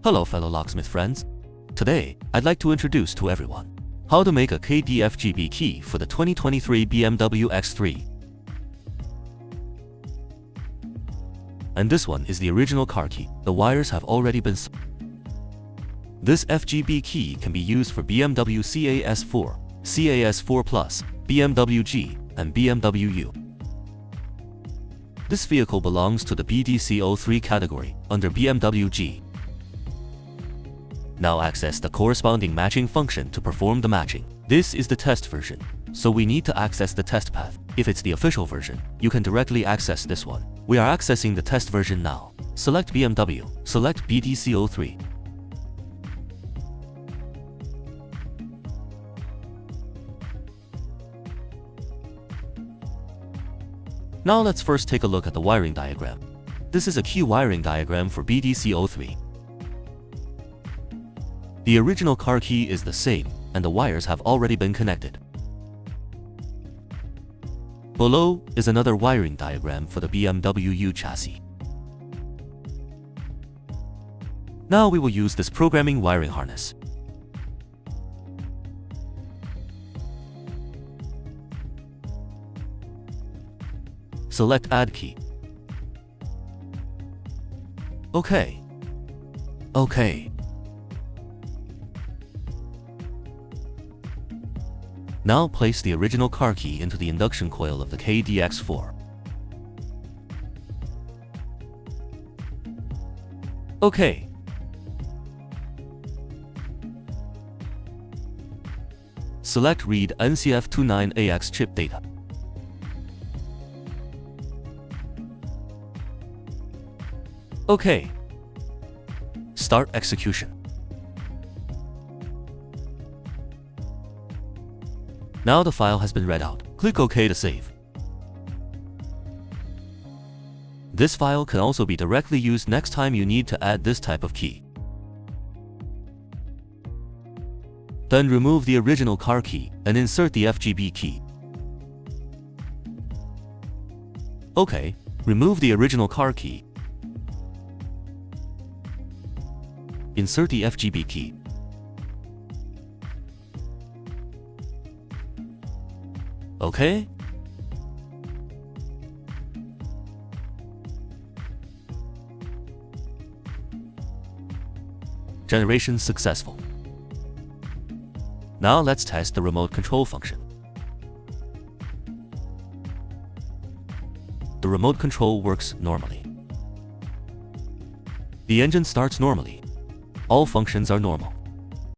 Hello fellow locksmith friends. Today, I'd like to introduce to everyone how to make a KD FGB key for the 2023 BMW X3. And this one is the original car key. The wires have already been This FGB key can be used for BMW CAS4, CAS4 Plus, BMW G, and BMW U. This vehicle belongs to the BDC3 category under BMW G. Now access the corresponding matching function to perform the matching. This is the test version, so we need to access the test path. If it's the official version, you can directly access this one. We are accessing the test version now. Select BMW, select BDC3. Now let's first take a look at the wiring diagram. This is a key wiring diagram for BDC3. The original car key is the same, and the wires have already been connected. Below is another wiring diagram for the BMW U chassis. Now we will use this programming wiring harness. Select Add Key. OK. Now place the original car key into the induction coil of the KD X4. OK. Select Read NCF29AX chip data. OK. Start execution. Now the file has been read out. Click OK to save. This file can also be directly used next time you need to add this type of key. Then remove the original car key and insert the FGB key. OK. Remove the original car key. Insert the FGB key. OK. Generation successful. Now let's test the remote control function. The remote control works normally. The engine starts normally. All functions are normal.